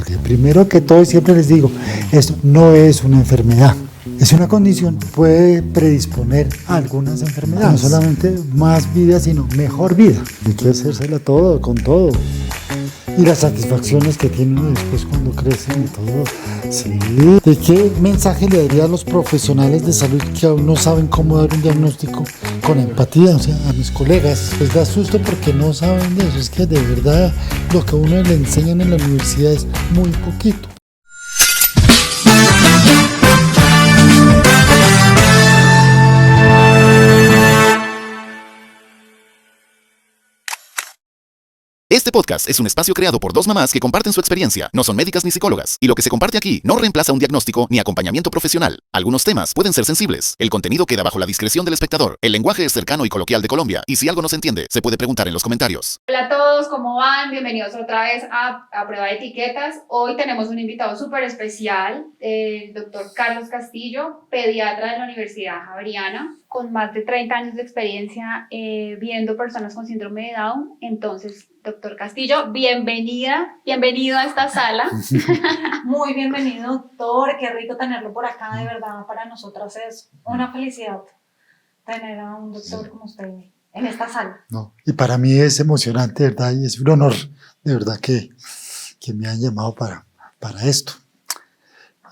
porque primero que todo, siempre les digo, esto no es una enfermedad. Es una condición que puede predisponer a algunas enfermedades. No solamente más vida, sino mejor vida. Hay que hacérsela todo, con todo. Y las satisfacciones que tiene uno después cuando crece y todo. Sí. ¿De qué mensaje le daría a los profesionales de salud que aún no saben cómo dar un diagnóstico con empatía? O sea, a mis colegas les da susto porque no saben de eso. Es que de verdad lo que a uno le enseñan en la universidad es muy poquito. Este podcast es un espacio creado por dos mamás que comparten su experiencia. No son médicas ni psicólogas, y lo que se comparte aquí no reemplaza un diagnóstico ni acompañamiento profesional. Algunos temas pueden ser sensibles. El contenido queda bajo la discreción del espectador. El lenguaje es cercano y coloquial de Colombia, y si algo no se entiende, se puede preguntar en los comentarios. Hola a todos, ¿cómo van? Bienvenidos otra vez a Prueba de Etiquetas. Hoy tenemos un invitado súper especial, el doctor Carlos Castillo, pediatra de la Universidad Javeriana, con más de 30 años de experiencia viendo personas con síndrome de Down. Entonces, doctor Castillo, bienvenido a esta sala. Muy bienvenido, doctor. Qué rico tenerlo por acá, de verdad. Para nosotras es una felicidad tener a un doctor como usted en esta sala. No, y para mí es emocionante, ¿verdad? Y es un honor, de verdad, que me han llamado para esto.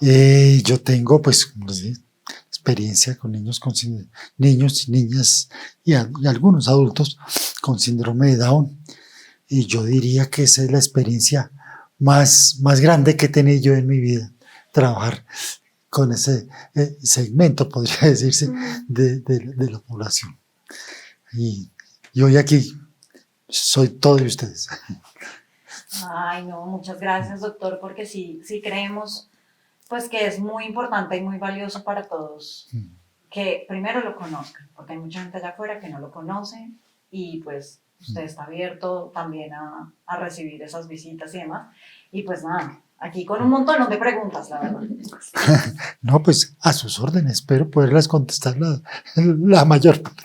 Yo tengo, pues, como les digo, experiencia con niños y niñas y algunos adultos con síndrome de Down. Y yo diría que esa es la experiencia más grande que he tenido yo en mi vida, trabajar con ese segmento, podría decirse, de la población. Y hoy aquí soy todo de ustedes. Ay, no, muchas gracias, doctor, porque sí creemos pues que es muy importante y muy valioso para todos que primero lo conozcan, porque hay mucha gente allá afuera que no lo conoce y pues usted está abierto también a recibir esas visitas y demás. Y pues nada, aquí con un montón de preguntas, la verdad. No, pues a sus órdenes, espero poderlas contestar la mayor parte.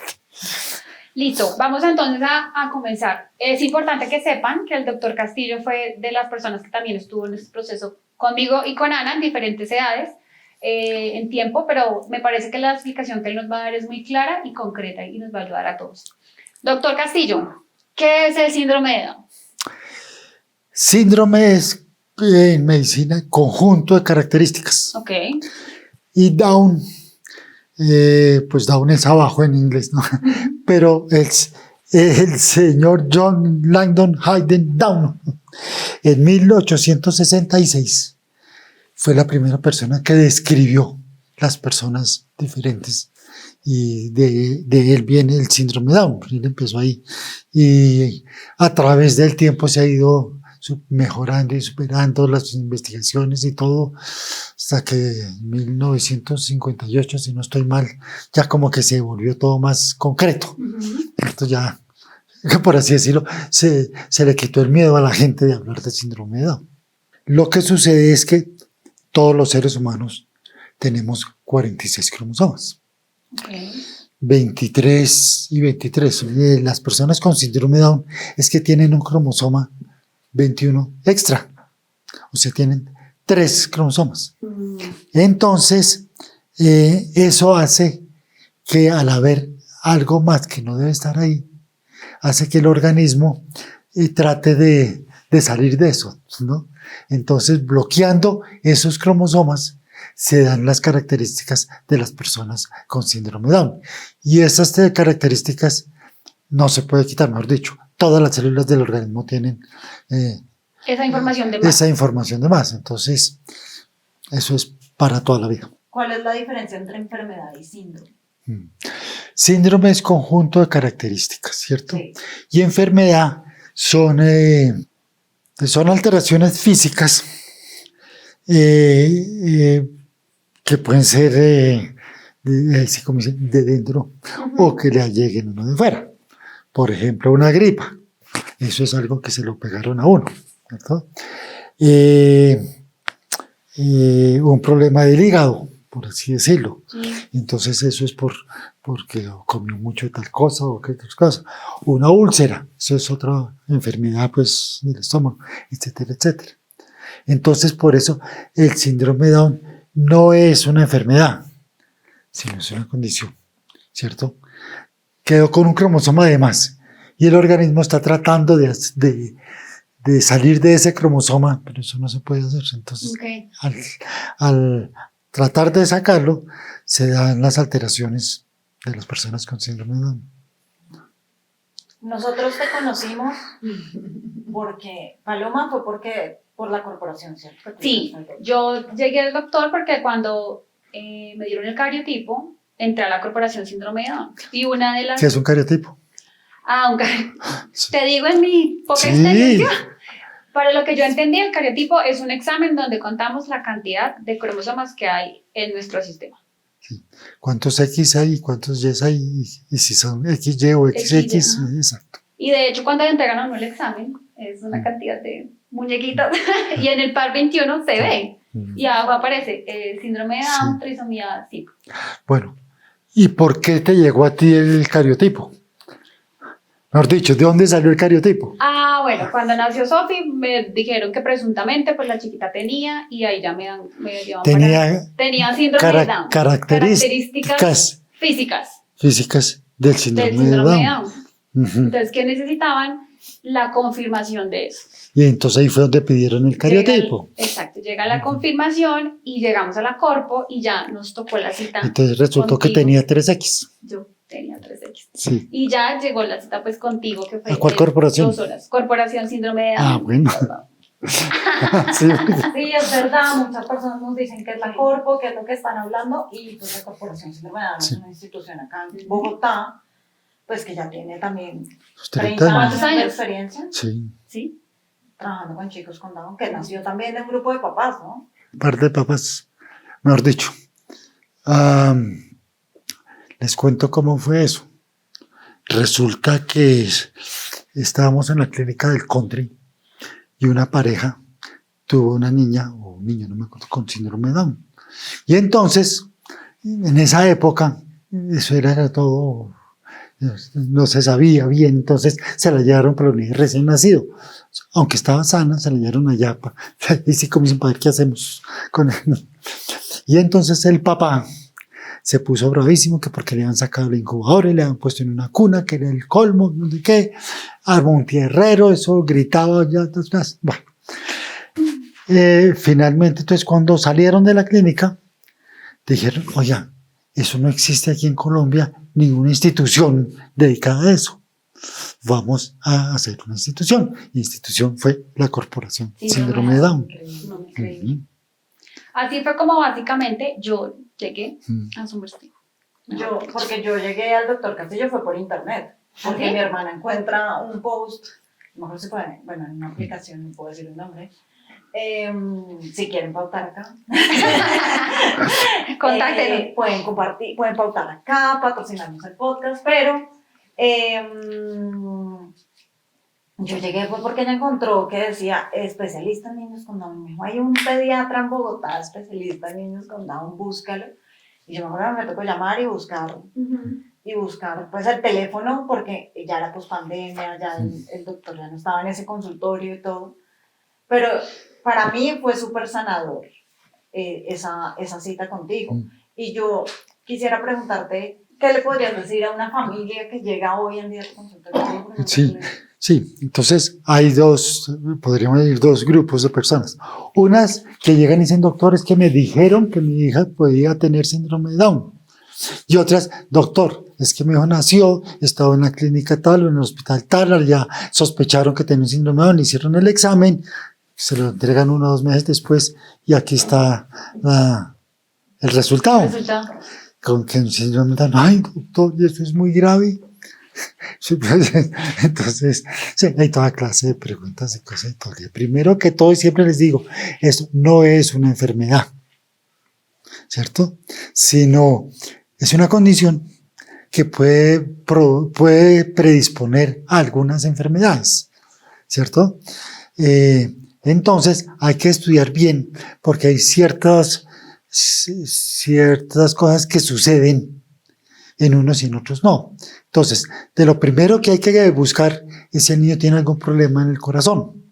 Listo, vamos entonces a comenzar. Es importante que sepan que el doctor Castillo fue de las personas que también estuvo en este proceso conmigo y con Ana en diferentes edades, en tiempo, pero me parece que la explicación que él nos va a dar es muy clara y concreta y nos va a ayudar a todos. Doctor Castillo, ¿qué es el síndrome de Down? Síndrome es, en medicina, conjunto de características. Ok. Y Down, pues Down es abajo en inglés, ¿no? Pero es el señor John Langdon Hayden Down, en 1866, fue la primera persona que describió las personas diferentes. Y de él viene el síndrome Down. Él empezó ahí y a través del tiempo se ha ido mejorando y superando las investigaciones y todo, hasta que en 1958, si no estoy mal, ya como que se volvió todo más concreto. Esto ya, por así decirlo, se le quitó el miedo a la gente de hablar de síndrome de Down. Lo que sucede es que todos los seres humanos tenemos 46 cromosomas. Okay. 23 y 23. Las personas con síndrome de Down es que tienen un cromosoma 21 extra. O sea, tienen 3 cromosomas. Entonces, eso hace que al haber algo más que no debe estar ahí, hace que el organismo trate de salir de eso, ¿no? Entonces, bloqueando esos cromosomas, se dan las características de las personas con síndrome de Down. Y esas características no se puede quitar, mejor dicho, todas las células del organismo tienen esa información de más. Esa información de más. Entonces, eso es para toda la vida. ¿Cuál es la diferencia entre enfermedad y síndrome? Síndrome es conjunto de características, ¿cierto? Sí. Y enfermedad son alteraciones físicas que pueden ser así como dicen, de dentro o que le lleguen a uno de fuera. Por ejemplo, una gripa. Eso es algo que se lo pegaron a uno, ¿cierto? Un problema del hígado, por así decirlo. Sí. Entonces eso es porque comió mucho de tal cosa o que otras cosas. Una úlcera, eso es otra enfermedad pues del estómago, etcétera, etcétera. Entonces, por eso el síndrome de Down no es una enfermedad, sino es una condición, ¿cierto? Quedó con un cromosoma de más y el organismo está tratando de salir de ese cromosoma, pero eso no se puede hacer. Entonces, Ok. al tratar de sacarlo, se dan las alteraciones de las personas con síndrome de Down. Nosotros te conocimos porque, Paloma, fue por la corporación, ¿cierto? Que tú Sí, llegaste al yo llegué al doctor porque cuando me dieron el cariotipo, entré a la corporación síndrome de Down. Y una de las... ¿Qué es un cariotipo? Ah, te digo en mi poca Sí. experiencia. Para lo que yo entendí, el cariotipo es un examen donde contamos la cantidad de cromosomas que hay en nuestro sistema. ¿Cuántos X hay y cuántos Y hay? Y si son XY o XX, ajá. exacto. Y de hecho, cuando le entregan a uno el examen, es una cantidad de muñequitos. Y en el par 21 se ve. Y abajo aparece síndrome de Down, Sí. trisomía 5. Bueno, ¿y por qué te llegó a ti el cariotipo? Mejor dicho, ¿de dónde salió el cariotipo? Ah, bueno, cuando nació Sophie me dijeron que presuntamente pues la chiquita tenía y ahí ya me llevaban tenía síndrome de Down. Características Físicas físicas del del síndrome de síndrome de Down. Down. Ujú. Entonces, ¿qué necesitaban? La confirmación de eso. Y entonces ahí fue donde pidieron el cariotipo. Exacto, llega la confirmación y llegamos a la corpo y ya nos tocó la cita. Entonces resultó que contigo. tenía 3X. Yo tenía 3X. Sí. Y ya llegó la cita pues contigo, que fue ¿A cuál de corporación? 2 horas. Corporación síndrome de Down. Ah, bueno. Sí, Sí, es verdad, muchas personas nos dicen que es la corpo, que es lo que están hablando, y pues la Corporación Síndrome de Down Sí. es una institución acá en Bogotá, pues que ya tiene también Los 30 30 años de años. experiencia Sí. ¿Sí? trabajando con chicos con Down, que nació también de un grupo de papás, ¿no? Un par de papás, mejor dicho. Les cuento cómo fue eso. Resulta que estábamos en la clínica del country y una pareja tuvo una niña o un niño, no me acuerdo, con síndrome de Down. Y entonces, en esa época, eso era todo, no se sabía bien, entonces se la llevaron para el niño recién nacido. Aunque estaba sana, se la llevaron allá. Y sí, como sin saber qué hacemos con él. Y entonces el papá se puso bravísimo que porque le habían sacado el incubador y le habían puesto en una cuna, que era el colmo, no sé qué. Armó un tierrero, eso gritaba ya. Bueno. Finalmente, entonces, cuando salieron de la clínica, dijeron, oye, eso no existe aquí en Colombia, ninguna institución dedicada a eso. Vamos a hacer una institución. La institución fue la Corporación Síndrome de Down. No me creí. Ujú. Así fue como básicamente yo llegué Mm. a su investigación. Porque yo llegué al doctor Castillo fue por internet, porque ¿Sí? mi hermana encuentra un post, mejor se puede, bueno, en una aplicación, no puedo decir el nombre, si quieren pautar acá. Contáctenos. Pueden compartir, pueden pautar acá, patrocinarnos el podcast, pero yo llegué fue porque ella encontró que decía especialista en niños con Down. Me dijo, hay un pediatra en Bogotá especialista en niños con Down, búscalo. Y yo me tocó llamar y buscar pues el teléfono porque ya era pospandemia, ya el doctor ya no estaba en ese consultorio y todo. Pero para mí fue súper sanador esa cita contigo. Y yo quisiera preguntarte, ¿qué le podrías decir a una familia que llega hoy en día a tu consultorio? Sí, entonces hay podríamos decir dos grupos de personas. Unas que llegan y dicen, doctores, que me dijeron que mi hija podía tener síndrome de Down. Y otras, doctor, es que mi hijo nació, estaba en la clínica tal o en el hospital tal, ya sospecharon que tenía un síndrome de Down, le hicieron el examen, se lo entregan 1 o 2 meses después y aquí está el resultado. Con que un síndrome de Down, ay doctor, y eso es muy grave. Entonces, sí, hay toda clase de preguntas y cosas. Primero que todo, y siempre les digo, esto no es una enfermedad, ¿cierto? Sino es una condición que puede predisponer a algunas enfermedades, ¿cierto? Entonces, hay que estudiar bien, porque hay ciertas cosas que suceden en unos y en otros no. Entonces, de lo primero que hay que buscar es si el niño tiene algún problema en el corazón.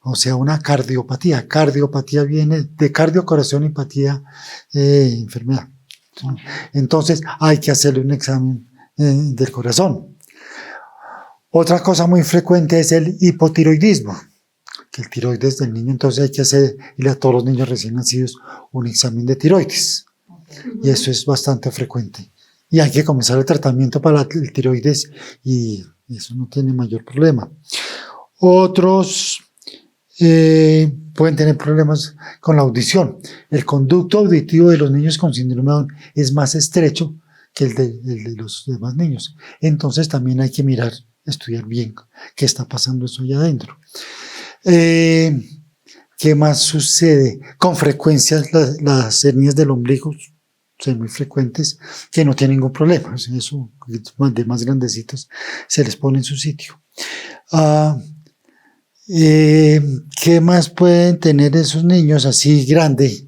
o sea, una cardiopatía. Cardiopatía viene de cardio, corazón, empatía, enfermedad. Entonces hay que hacerle un examen del corazón. Otra cosa muy frecuente es el hipotiroidismo, que el tiroides del niño, entonces hay que hacerle a todos los niños recién nacidos un examen de tiroides. Y eso es bastante frecuente. Y hay que comenzar el tratamiento para el tiroides y eso no tiene mayor problema. Otros pueden tener problemas con la audición. El conducto auditivo de los niños con síndrome de Down es más estrecho que el de los demás niños. Entonces también hay que mirar, estudiar bien qué está pasando eso allá adentro. ¿Qué más sucede? Con frecuencia las hernias del ombligo son muy frecuentes, que no tienen ningún problema. Eso, de más grandecitos, se les pone en su sitio. ¿Qué más pueden tener esos niños así grandes?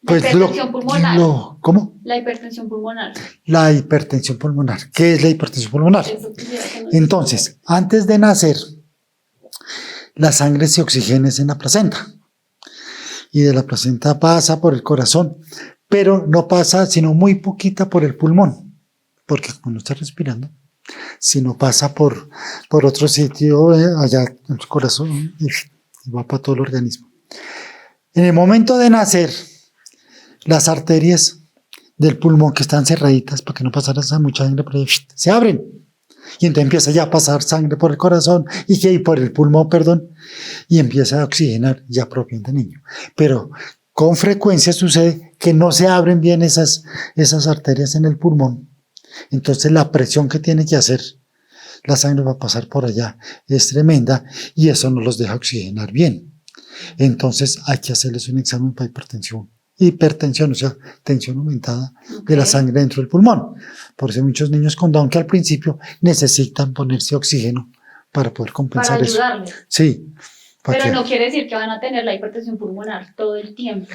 Pues hipertensión pulmonar. ¿Cómo? La hipertensión pulmonar. La hipertensión pulmonar. ¿Qué es la hipertensión pulmonar? Entonces, antes de nacer, la sangre se oxigena en la placenta. Y de la placenta pasa por el corazón, pero no pasa sino muy poquita por el pulmón, porque como no está respirando, sino pasa por otro sitio allá en el corazón y va para todo el organismo. En el momento de nacer, las arterias del pulmón que están cerraditas para que no pasara mucha sangre por ahí, se abren. Y entonces empieza ya a pasar sangre por el corazón y por el pulmón, y empieza a oxigenar ya propiamente el niño. Pero con frecuencia sucede que no se abren bien esas arterias en el pulmón. Entonces la presión que tiene que hacer la sangre va a pasar por allá es tremenda y eso no los deja oxigenar bien. Entonces hay que hacerles un examen para hipertensión, o sea, tensión aumentada de la sangre dentro del pulmón. Por eso hay muchos niños con Down que al principio necesitan ponerse oxígeno para poder compensar para eso. ayudarles. Sí. Pero no quiere decir que van a tener la hipertensión pulmonar todo el tiempo.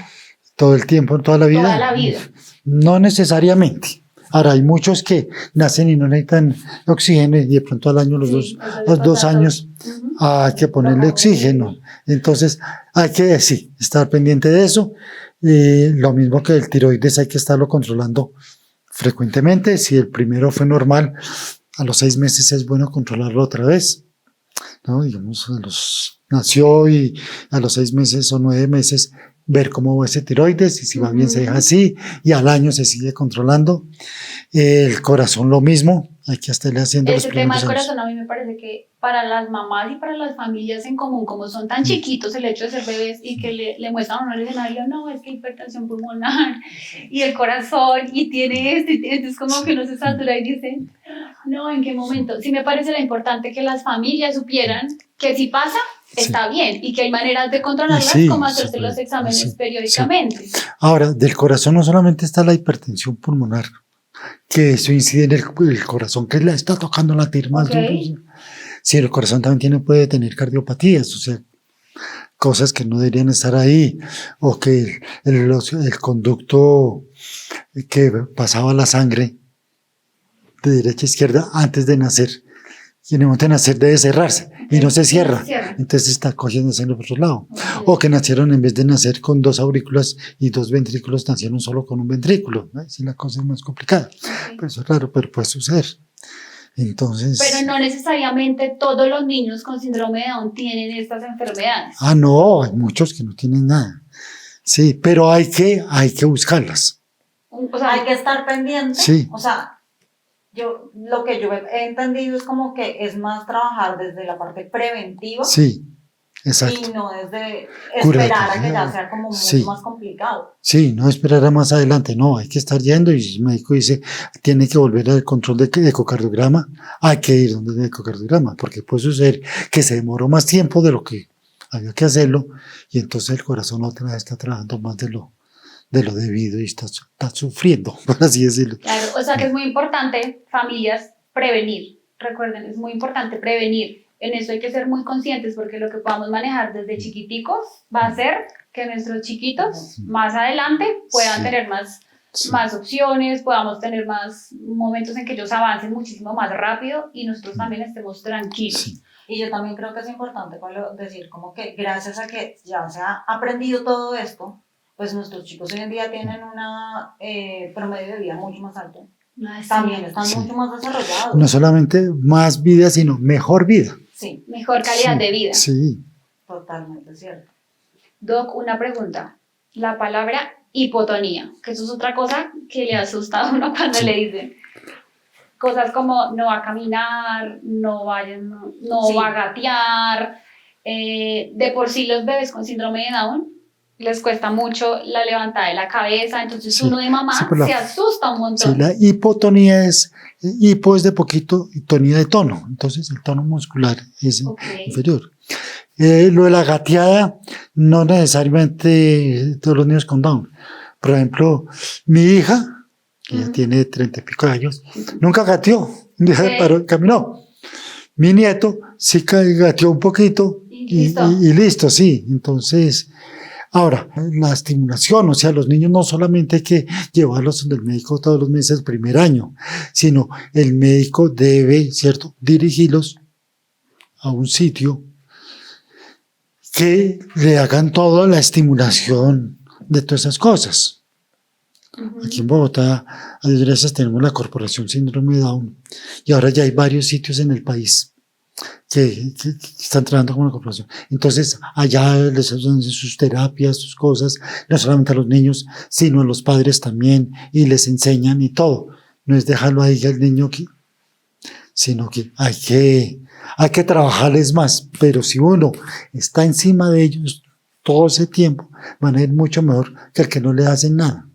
¿Todo el tiempo, toda la vida? Toda la vida. No necesariamente. Ahora, hay muchos que nacen y no necesitan oxígeno y de pronto al año, los 2 años, hay que ponerle oxígeno. Entonces, hay que estar pendiente de eso. Lo mismo que el tiroides, hay que estarlo controlando frecuentemente. Si el primero fue normal, a los 6 meses es bueno controlarlo otra vez, ¿no? Digamos, nació y a los 6 meses o 9 meses ver cómo va ese tiroides y si va bien se deja así y al año se sigue controlando. El corazón lo mismo, hay que estarle haciendo los Ese tema del primeros corazón a mí me parece que para las mamás y para las familias en común, como son tan chiquitos el hecho de ser bebés y que le muestran a uno el escenario, no, es que hipertensión pulmonar y el corazón y tiene esto, y entonces como que uno se satura y dice, no, ¿en qué momento? Sí me parece lo importante que las familias supieran que si pasa, está bien y que hay maneras de controlarlas, como hacerse los exámenes periódicamente. Ahora, del corazón no solamente está la hipertensión pulmonar, que eso incide en el corazón, que le está tocando latir más duro. Sí, el corazón también puede tener cardiopatías, o sea, cosas que no deberían estar ahí, o que el conducto que pasaba la sangre de derecha a izquierda antes de nacer, y en el momento de nacer debe cerrarse y no se cierra, entonces está cogiendo sangre por otro lado. O que nacieron, en vez de nacer con 2 aurículas y 2 ventrículos, nacieron solo con un ventrículo, ¿no? Sí, la cosa es más complicada. Pero eso es raro, pero puede suceder. Entonces, pero no necesariamente todos los niños con síndrome de Down tienen estas enfermedades. No, hay muchos que no tienen nada. Sí, pero hay que buscarlas. O sea, hay que estar pendiente. Sí. O sea, lo que yo he entendido es como que es más trabajar desde la parte preventiva. Sí, exacto. Y no desde esperar a que ya sea como mucho más complicado. Sí, no esperar a más adelante, no, hay que estar yendo y el médico dice, tiene que volver al control de ecocardiograma, hay que ir donde el ecocardiograma, porque puede suceder que se demoró más tiempo de lo que había que hacerlo y entonces el corazón otra vez está trabajando más de lo debido y está sufriendo, por así decirlo. Claro, o sea que es muy importante, familias, prevenir. Recuerden, es muy importante prevenir. En eso hay que ser muy conscientes porque lo que podamos manejar desde chiquiticos va a hacer que nuestros chiquitos más adelante puedan tener más opciones, podamos tener más momentos en que ellos avancen muchísimo más rápido y nosotros también estemos tranquilos. Y yo también creo que es importante decir como que gracias a que ya se ha aprendido todo esto, pues nuestros chicos hoy en día tienen una promedio de vida mucho más alto. Ay, sí. También están Sí. mucho más desarrollados. No solamente más vida, sino mejor vida. Sí, Mejor calidad Sí, de vida. Sí. totalmente cierto. Doc, una pregunta. La palabra hipotonía, que eso es otra cosa que le asusta a uno cuando le dicen. Cosas como no va a caminar, no Sí. va a gatear. De por sí los bebés con síndrome de Down les cuesta mucho la levantada de la cabeza, entonces Sí. uno de mamá Sí, por la- se asusta un Sí, montón. la hipotonía hipo es de poquito y tonía de tono, entonces el tono muscular es Ok. inferior. Lo de la gateada, no necesariamente todos los niños con Down. Por ejemplo, mi hija, que ya Ujú. tiene 30 y pico de años, nunca gateó, un día Ok. paró y caminó. Mi nieto sí gateó un poquito Y listo. y listo, sí. Entonces, ahora, la estimulación, o sea, los niños no solamente hay que llevarlos del médico todos los meses el primer año, sino el médico debe, ¿cierto?, dirigirlos a un sitio que le hagan toda la estimulación de todas esas cosas. Ujú. Aquí en Bogotá, a Dios gracias, tenemos la Corporación Síndrome de Down y ahora ya hay varios sitios en el país que están trabajando con la corporación. Entonces, allá les hacen sus terapias, sus cosas, no solamente a los niños, sino a los padres también, y les enseñan y todo. No es dejarlo ahí al niño aquí, sino que hay que trabajarles más. Pero si uno está encima de ellos todo ese tiempo, van a ir mucho mejor que el que no le hacen nada.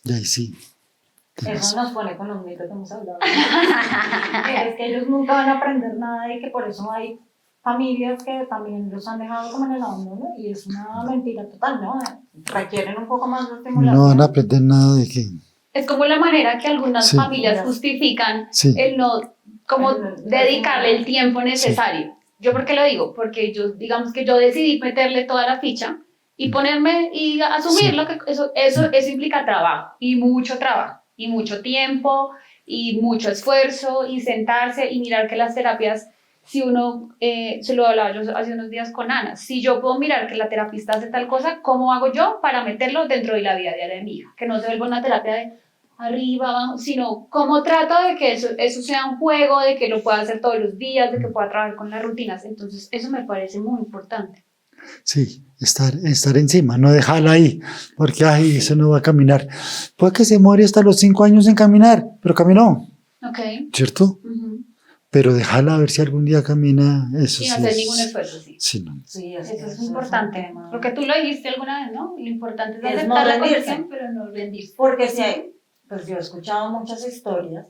Y ahí sí. Eso nos pone con los mitos que hemos hablado. Es que ellos nunca van a aprender nada y que por eso hay familias que también los han dejado como en el abandono y es una mentira total, ¿no? Requieren un poco más de estimulación. No van a aprender nada de que... Es como la manera que algunas Sí. familias justifican Sí. el no, como El- dedicarle el tiempo necesario. ¿Yo por qué lo digo? Porque yo, digamos que yo decidí meterle toda la ficha y ponerme y asumir Sí. lo que eso implica trabajo y mucho tiempo y mucho esfuerzo y sentarse y mirar que las terapias, si uno, se lo hablaba yo hace unos días con Ana, si yo puedo mirar que la terapista hace tal cosa, ¿cómo hago yo para meterlo dentro de la vida diaria de mi hija? Que no se vuelva una terapia de arriba, abajo, sino cómo trato de que eso sea un juego, de que lo pueda hacer todos los días, de que pueda trabajar con las rutinas. Entonces, eso me parece muy importante. Sí, estar encima, no dejarla ahí, porque ay, eso no va a caminar. Puede que se muere hasta los 5 años en caminar, pero caminó, Ok. ¿cierto? Ujú. Pero dejarla a ver si algún día camina, eso Sin sí hacer es- ningún esfuerzo, sí. Sí, no. Sí, Eso es un importante, tema. porque tú lo dijiste alguna vez, ¿no? Lo importante es Es aceptar no la rendirse. corrección, pero no rendirse. Porque si hay, pues yo he escuchado muchas historias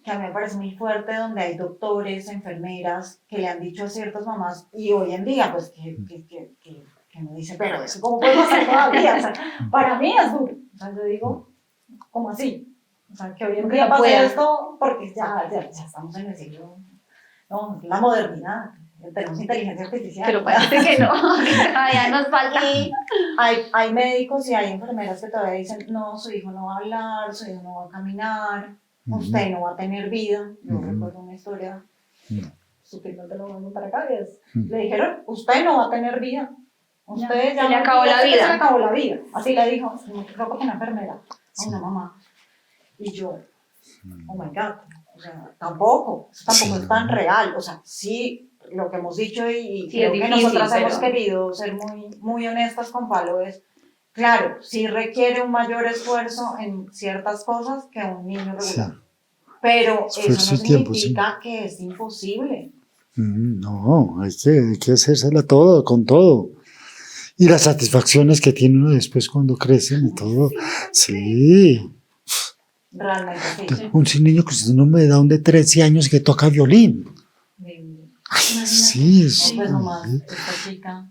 que a mí me parece muy fuerte donde hay doctores, enfermeras que le han dicho a ciertas mamás y hoy en día pues que uno dice, pero eso cómo puedo hacer todavía, o sea, para mí es duro, o sea, yo digo, ¿cómo así? O sea, que hoy en Porque día no pasa pueda. esto porque ya estamos en el siglo, no, la modernidad, tenemos inteligencia artificial. Pero parece que no, que todavía nos falta. Y hay médicos y hay enfermeras que todavía dicen, no, su hijo no va a hablar, su hijo no va a caminar, usted no va a tener vida. Yo Ujú. recuerdo una historia, Ujú. súper no te lo voy a contar acá, que es, Ujú. le dijeron, usted no va a tener vida. Usted Ya, se le acabó la se le vida. acabó la vida. Así le dijo, no creo que una enfermera, a una mamá. Y yo, oh my God, o sea, tampoco Sí. es tan real. O sea, sí, lo que hemos dicho y Sí, creo es que difícil, nosotras hemos pero- querido ser muy honestas con Palo es, claro, sí requiere un mayor esfuerzo en ciertas cosas que un niño regular. Sí. Pero eso Esfuerzo no y tiempo, significa que es imposible. No, hay que hacérsela todo, con todo. Y las satisfacciones que tiene uno después cuando crecen y todo. Sí. Realmente sí. Un niño con síndrome de Down de 13 años que toca violín. Sí, No, pues nomás, esta chica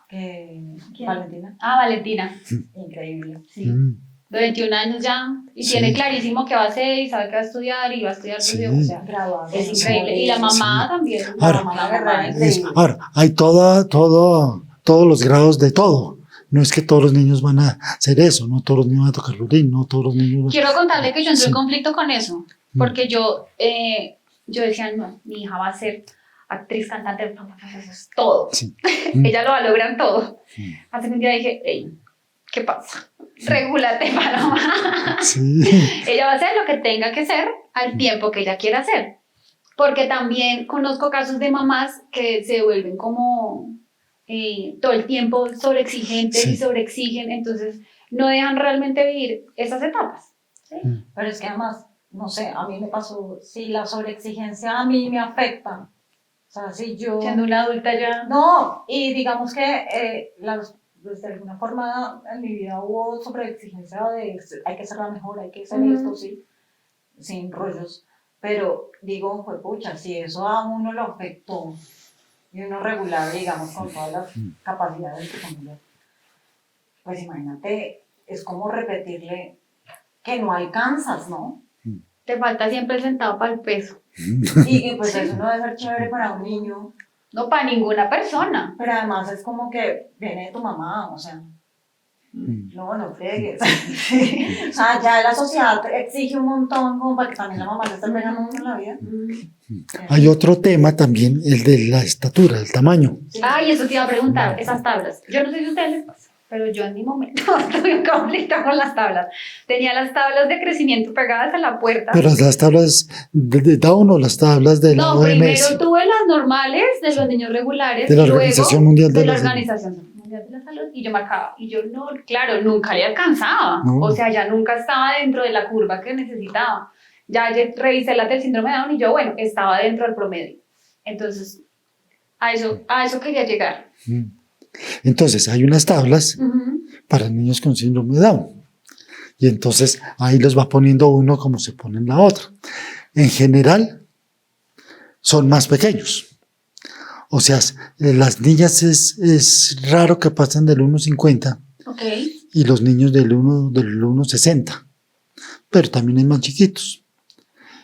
que... ¿Quién? Valentina, Ah, Valentina. increíble. Sí. Mm, De 21 años ya. Y Sí. tiene clarísimo que va a hacer y sabe que va a estudiar y va a estudiar. Sí. O sea, Graduada. es increíble. Y la mamá también. Ahora, La mamá guerrera, increíble. Ahora, hay todos los grados de todo. No es que todos los niños van a hacer eso, no todos los niños van a tocar violín, no todos los niños van... Quiero contarle que yo entré Sí. en conflicto con eso. Porque yo decía, no, mi hija va a ser actriz, cantante, todo. Sí. Ella lo va a lograr todo. Hace un día dije, hey, ¿qué pasa? Regúlate, Paloma. Sí. Ella va a hacer lo que tenga que hacer al tiempo que ella quiera hacer. Porque también conozco casos de mamás que se vuelven como todo el tiempo sobreexigentes y sobreexigen, entonces no dejan realmente vivir esas etapas. ¿Sí? Pero es que además, no sé, a mí me pasó, si la sobreexigencia a mí me afecta, o sea, si yo... Siendo una adulta ya... No, y digamos que de alguna forma en mi vida hubo sobreexigencia de hay que ser la mejor, hay que hacer esto, sí, sin rollos. Pero digo, fue pucha, si eso a uno lo afectó y uno regular, digamos, con todas las capacidades de familia, pues imagínate, es como repetirle que no alcanzas, ¿no? Te falta siempre el centavo para el peso. Y pues eso no debe ser chévere para un niño, No para ninguna persona. pero además es como que viene de tu mamá, o sea, no friegues. O sea, ya la sociedad exige un montón como para que también la mamá le esté pegando mucho en la vida. Hay otro tema también, el de la estatura, el tamaño. Sí. Ay, eso te iba a preguntar, esas tablas. Yo no sé si a ustedes les pasa, pero yo en mi momento tuve un conflicto con las tablas. Tenía las tablas de crecimiento pegadas a la puerta. Pero las tablas de Down o las tablas de la No, OMS. primero tuve las normales de los niños regulares. De la y luego Organización Mundial de la la Salud. Organización Mundial de la Salud. Y yo marcaba. Y yo no, claro, nunca le alcanzaba. No. O sea, ya nunca estaba dentro de la curva que necesitaba. Ya revisé la del síndrome de Down y yo, bueno, estaba dentro del promedio. Entonces, a eso quería llegar. Entonces, hay unas tablas Ujú. para niños con síndrome de Down. Y entonces ahí los va poniendo uno como se pone en la otra. En general, son más pequeños. O sea, las niñas es raro que pasen del 1,50 Ok. y los niños del 1,60. Pero también hay más chiquitos.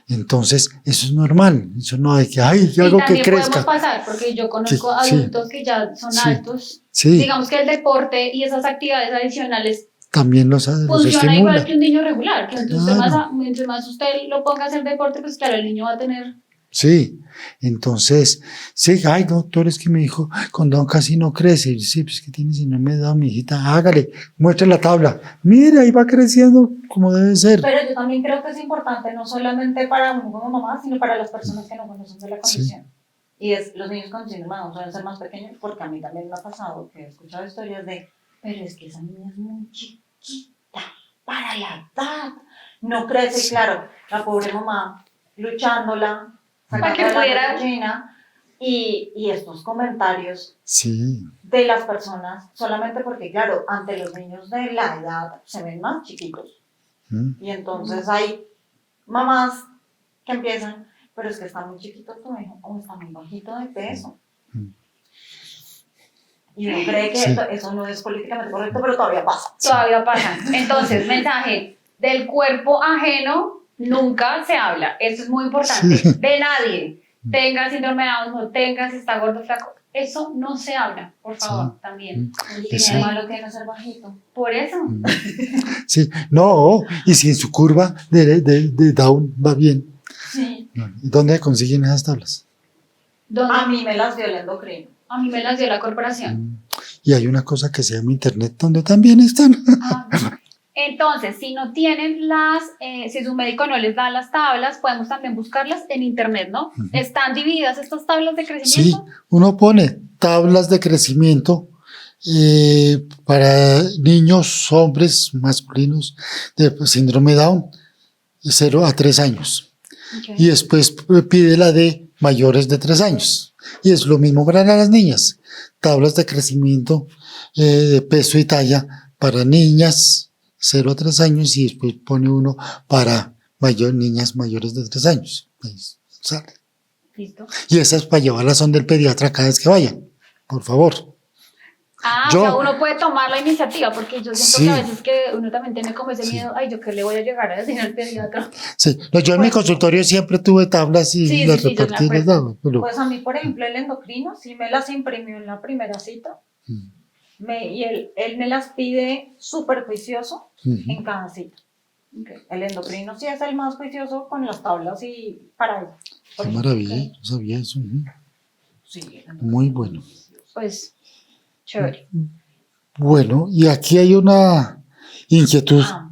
Entonces, eso es normal. Eso no hay que, ay, Y algo que también crezca. podemos pasar, porque yo conozco Sí, adultos que ya son sí, altos. Sí, Digamos que el deporte y esas actividades adicionales también los funciona igual estimula. que un niño regular, que entonces Claro. mientras más usted lo ponga a hacer deporte, pues claro, el niño va a tener... Sí, entonces, sí, ay, doctor, es que mi hijo con Down casi no crece. Y sí, pues que tiene síndrome de Down, mi hijita, hágale, muestre la tabla. Mire, ahí va creciendo como debe ser. Pero yo también creo que es importante, no solamente para uno como mamá, sino para las personas que no conocen de la condición. Y es, los niños con síndrome de Down suelen ser más pequeños, porque a mí también me ha pasado que he escuchado historias de, pero es que esa niña es muy chiquita para la edad. No crece, Sí. claro, la pobre mamá luchándola, Para que sacándola de la pudiera- cocina, y estos comentarios Sí, de las personas, solamente porque, claro, ante los niños de la edad se ven más chiquitos. Y entonces hay mamás que empiezan, pero es que está muy chiquito tu hijo, o está muy bajito de peso. Y uno cree que Sí. eso no es políticamente correcto, pero todavía pasa. Todavía pasan. Entonces, mensaje, del cuerpo ajeno nunca se habla. Eso es muy importante. Sí. De nadie. Tenga síndrome de Down, no tenga, si está gordo, flaco. Eso no se habla, por favor, también. Y Sí. qué malo tiene ser bajito. Por eso. sí, no, y si en su curva de Down va bien, Sí. ¿y dónde consiguen esas tablas? ¿Dónde? A mí me las dio el endocrino. A mí me las dio la corporación. Y hay una cosa que se llama Internet donde también están. Ah, entonces, si no tienen si su médico no les da las tablas, podemos también buscarlas en internet, ¿no? ¿Están divididas estas tablas de Sí, crecimiento? uno pone tablas de crecimiento para niños, hombres, masculinos de síndrome Down, de 0 a 3 años. Ok. Y después pide la de mayores de 3 años. Y es lo mismo para las niñas. Tablas de crecimiento de peso y talla para niñas 0 a 3 años y después pone uno para niñas mayores de 3 años. Ahí sale. Listo. Y esas para llevarlas son del pediatra cada vez que vayan, por favor. Ah, Yo- o sea, uno puede tomar la iniciativa, porque yo siento Sí. que a veces que uno también tiene como ese Sí. miedo, ay, yo qué le voy a llegar a decir al pediatra. Sí, no, yo en mi consultorio siempre tuve tablas y Sí, las sí, sí, yo me repartí y les acuerdo. daba. Pero, Pues a mí, por ejemplo, el endocrino sí me las imprimió en la primera cita. Y él me las pide súper juicioso en cada cita. El endocrino sí es el más juicioso con las tablas y para él. qué maravilla, no sabía eso. Sí, Muy bueno. Pues, chévere. Bueno, y aquí hay una inquietud Ah,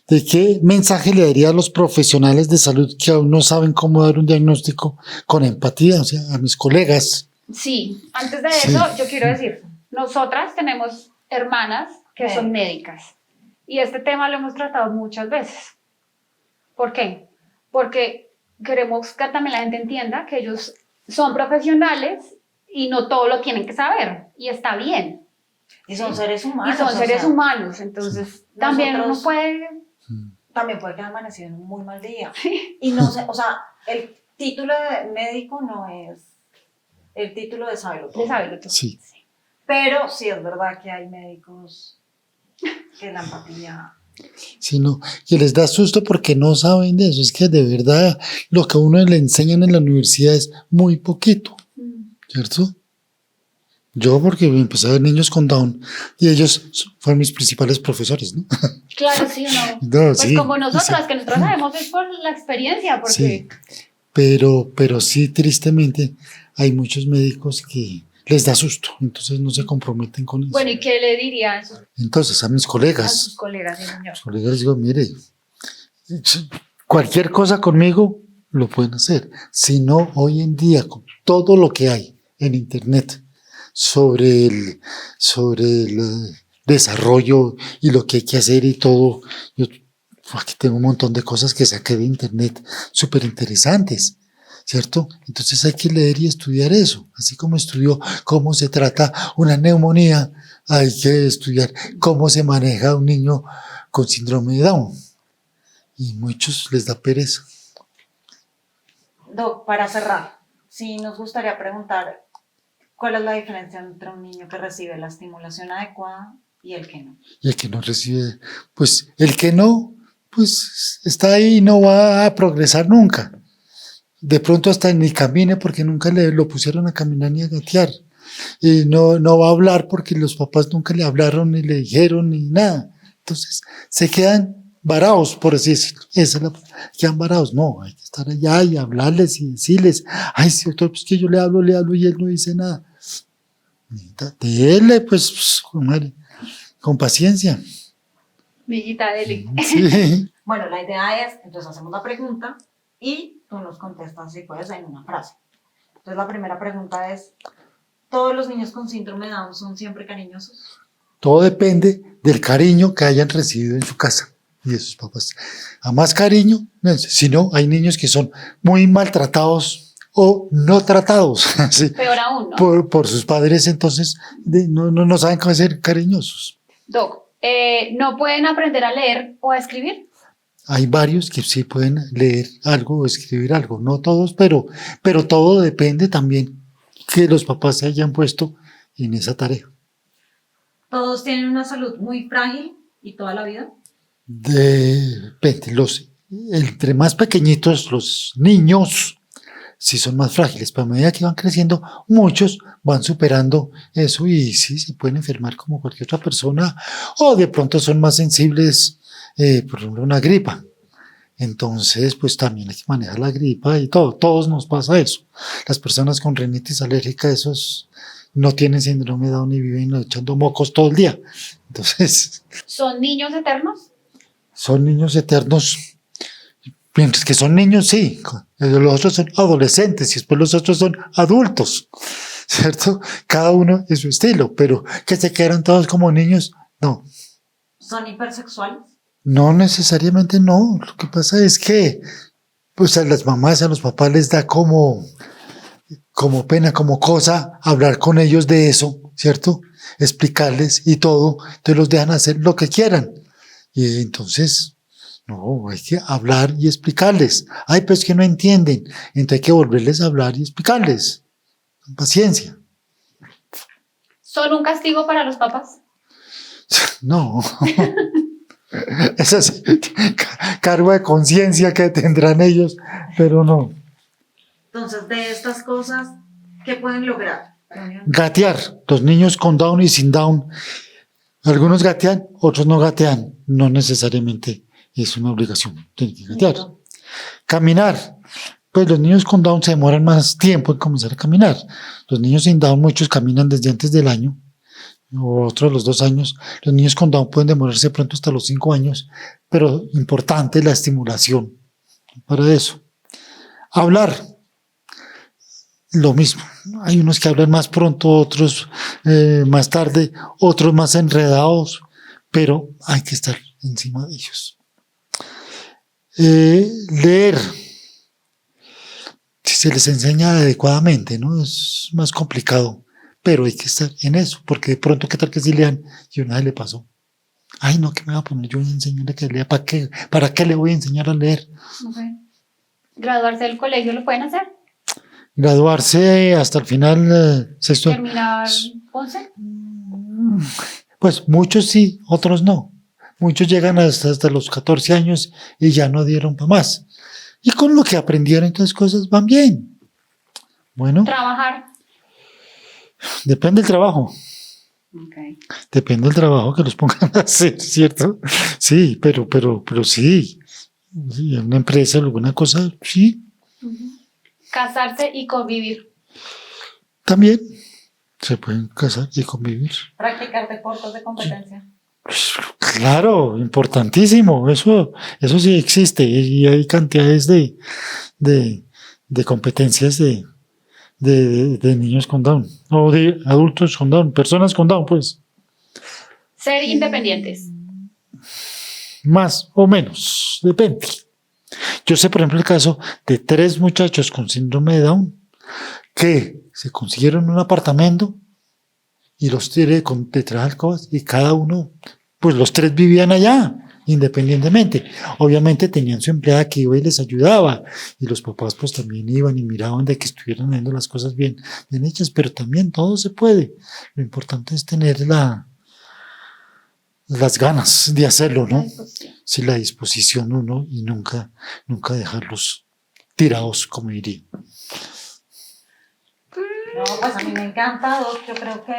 de qué mensaje le daría a los profesionales de salud que aún no saben cómo dar un diagnóstico con empatía, o sea, a mis colegas. Sí, antes de Sí. eso, yo quiero decir, nosotras tenemos hermanas que son médicas y este tema lo hemos tratado muchas veces. ¿Por qué? Porque queremos que también la gente entienda que ellos son profesionales y no todo lo tienen que saber y está bien. y son seres Y humanos. son o seres sea, humanos, entonces también uno nosotros- puede... También puede que haya amanecido en un muy mal día. Y no sé, o sea, el título de médico no es el título de saberlo todo. de saberlo todo. Sí. Pero sí es verdad que hay médicos que la empatía... Sino que les da susto porque no saben de eso. Es que de verdad lo que a uno le enseñan en la universidad es muy poquito, ¿cierto? Yo porque empecé a ver niños con Down y ellos fueron mis principales profesores, ¿no? Claro, sí, no. No, Pues sí, como nosotras, sí. que nosotros sabemos es por la experiencia, porque... Sí, pero sí, tristemente, hay muchos médicos que les da susto, entonces no se comprometen con eso. Bueno, ¿y qué le diría a sus Entonces, a mis a sus colegas, colegas, sí, señor? les digo, mire, cualquier cosa conmigo lo pueden hacer. Si no, hoy en día, con todo lo que hay en Internet sobre el desarrollo y lo que hay que hacer y todo, yo aquí tengo un montón de cosas que saqué de Internet súper interesantes, ¿cierto? Entonces hay que leer y estudiar eso, así como estudió cómo se trata una neumonía, hay que estudiar cómo se maneja un niño con síndrome de Down. Y muchos les da pereza. Doc, para cerrar, sí nos gustaría preguntar cuál es la diferencia entre un niño que recibe la estimulación adecuada y el que no. Y el que no recibe, pues el que no, pues está ahí y no va a progresar nunca. De pronto hasta ni camine porque nunca le lo pusieron a caminar ni a gatear. Y no va a hablar porque los papás nunca le hablaron ni le dijeron ni nada. Entonces se quedan varados, por así decirlo. Esa es la, quedan varados. No, hay que estar allá y hablarles y decirles, ay, sí, doctor, pues que yo le hablo y él no dice nada. Dele, pues, madre, con paciencia. Villita, dele. Sí. Bueno, la idea es, entonces hacemos la pregunta y tú nos contestas si puedes en una frase. Entonces la primera pregunta es, ¿todos los niños con síndrome de Down son siempre cariñosos? Todo depende del cariño que hayan recibido en su casa y de sus papás. A más cariño, si no, hay niños que son muy maltratados o no tratados sí, Peor aún, ¿no? por sus padres, entonces no saben cómo ser cariñosos. Doc, ¿no pueden aprender a leer o a escribir? Hay varios que sí pueden leer algo o escribir algo, no todos, pero todo depende también que los papás se hayan puesto en esa tarea. ¿Todos tienen una salud muy frágil y toda la vida? Depende, entre más pequeñitos los niños sí son más frágiles, pero a medida que van creciendo, muchos van superando eso y sí se pueden enfermar como cualquier otra persona o de pronto son más sensibles, por ejemplo, a una gripa. Entonces, pues también hay que manejar la gripa y todo. Todos nos pasa eso. Las personas con rinitis alérgica, esos no tienen síndrome de Down y viven echando mocos todo el día. Entonces, ¿Son niños eternos? son niños eternos. Mientras que son niños, sí. Los otros son adolescentes y después los otros son adultos. ¿Cierto? Cada uno es su estilo, pero que se quedaron todos como niños, no. ¿Son hipersexuales? No necesariamente no. Lo que pasa es que pues a las mamás, a los papás les da como pena, como cosa hablar con ellos de eso, ¿cierto? Explicarles y todo. Entonces los dejan hacer lo que quieran. Y entonces, no, hay que hablar y explicarles. Ay, pues que no entienden. Entonces hay que volverles a hablar y explicarles. Con paciencia. ¿Son un castigo para los papás? No. Es así, cargo de conciencia que tendrán ellos, pero no. Entonces, de estas cosas, ¿qué pueden lograr? Gatear, los niños con Down y sin Down, algunos gatean, otros no gatean, no necesariamente es una obligación, tienen que gatear. Caminar, pues los niños con Down se demoran más tiempo en comenzar a caminar. Los niños sin Down, muchos caminan desde antes del año, o otros los 2 años. Los niños con Down pueden demorarse pronto hasta los 5 años, pero importante la estimulación para eso. Hablar, lo mismo. Hay unos que hablan más pronto, otros más tarde, otros más enredados, pero hay que estar encima de ellos. Leer, si se les enseña adecuadamente, ¿no? Es más complicado, pero hay que estar en eso, porque de pronto, ¿qué tal que si lean? Y una vez le pasó. Ay, no, ¿qué me va a poner yo a enseñarle que lea? ¿Para qué le voy a enseñar a leer? Okay. ¿Graduarse del colegio lo pueden hacer? Graduarse hasta el final, sexto. ¿Terminar 11? Pues muchos sí, otros no. Muchos llegan hasta los 14 años y ya no dieron para más. Y con lo que aprendieron, entonces cosas van bien. Bueno, ¿Trabajar? depende del trabajo. Okay. Depende del trabajo que los pongan a hacer, ¿cierto? Sí, pero sí. Sí, en una empresa, alguna cosa, sí. ¿Casarse y convivir? También se pueden casar y convivir. Practicar deportes de competencia. Claro, importantísimo. Eso sí existe. Y hay cantidades de competencias de niños con Down. O de adultos con Down. Personas con Down, pues. Ser independientes. Más o menos. Depende. Yo sé, por ejemplo, el caso de 3 muchachos con síndrome de Down que se consiguieron un apartamento y los tiré con tetraalcobas y cada uno, pues los 3 vivían allá, independientemente. Obviamente tenían su empleada que iba y les ayudaba y los papás pues también iban y miraban de que estuvieran haciendo las cosas bien hechas, pero también todo se puede. Lo importante es tener las ganas de hacerlo, ¿no? Sí, la disposición uno y nunca dejarlos tirados, como diría. No, pues a mí me encanta, Doc. Yo creo que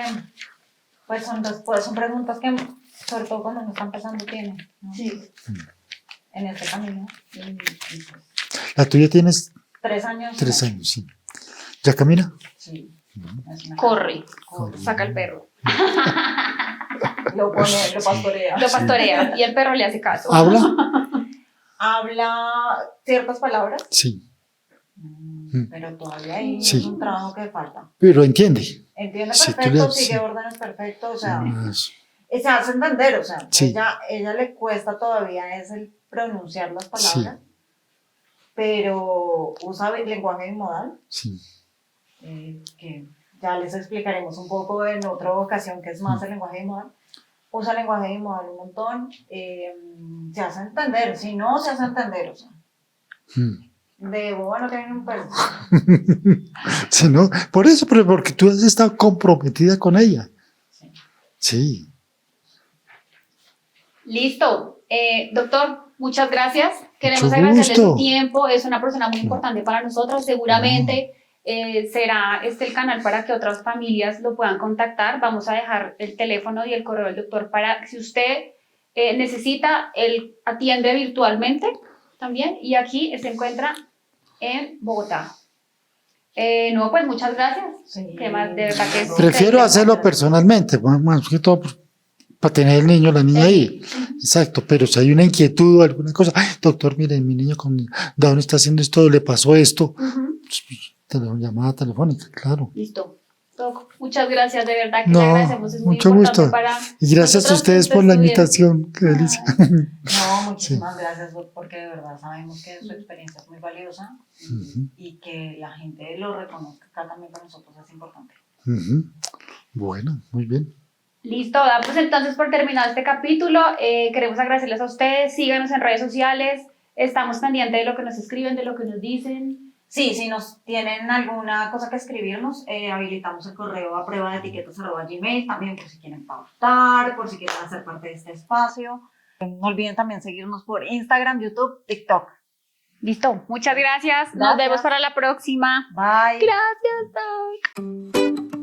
pues son preguntas que, sobre todo cuando uno está empezando, tienen, ¿no? Sí. En este camino. La tuya tienes 3 años. 3 años, sí. ¿Ya camina? Sí. Es una- Corre. Saca el perro. Lo pastorea. Lo pastorea y el perro le hace caso. ¿Habla? Habla ciertas palabras, Sí, pero todavía ahí Sí. es un trabajo que falta. pero entiende. Entiende Sí, tú perfecto, le- sigue sí. órdenes perfecto, o sea, Eso. se hace entender, o sea, Sí. ella le cuesta todavía es el pronunciar las palabras, pero usa lenguaje bimodal, Sí. que ya les explicaremos un poco en otra ocasión que es más el lenguaje bimodal. Usa el lenguaje bimodal un montón, se hace entender, si no se hace entender, o sea, de boba no tienen un perro. Sí, ¿no? Por eso, pero porque tú has estado comprometida con ella. Sí. Sí. Listo. Doctor, muchas gracias. Queremos Mucho agradecerle gusto. su tiempo. Es una persona muy importante para nosotros. Seguramente será este el canal para que otras familias lo puedan contactar. Vamos a dejar el teléfono y el correo del doctor para que si usted necesita, él atiende virtualmente también. Y aquí se encuentra en Bogotá. No, pues muchas gracias. Sí. Que más, de verdad que es Prefiero increíble. hacerlo personalmente, más que todo para tener el niño, la niña ahí. Exacto, pero si hay una inquietud o alguna cosa, "Ay, doctor, mire, mi niño con Down está haciendo esto, le pasó esto", llamada telefónica, claro. Listo. Doc, muchas gracias, de verdad que No, le agradecemos. Es muy mucho importante gusto. para Y gracias a nosotros ustedes que por la estudien. invitación, qué delicia. No, muchísimas gracias, Doc, porque de verdad sabemos que su experiencia es muy valiosa y que la gente lo reconozca acá también para nosotros es importante. Bueno, muy bien. Listo, damos entonces por terminado este capítulo. Queremos agradecerles a ustedes. Síganos en redes sociales. Estamos pendientes de lo que nos escriben, de lo que nos dicen. Sí, si nos tienen alguna cosa que escribirnos, habilitamos el correo a pruebadeetiquetas@gmail, también por si quieren pautar, por si quieren hacer parte de este espacio. No olviden también seguirnos por Instagram, YouTube, TikTok. Listo, muchas gracias. Nos Gracias. vemos para la próxima. Bye. Gracias, Doc.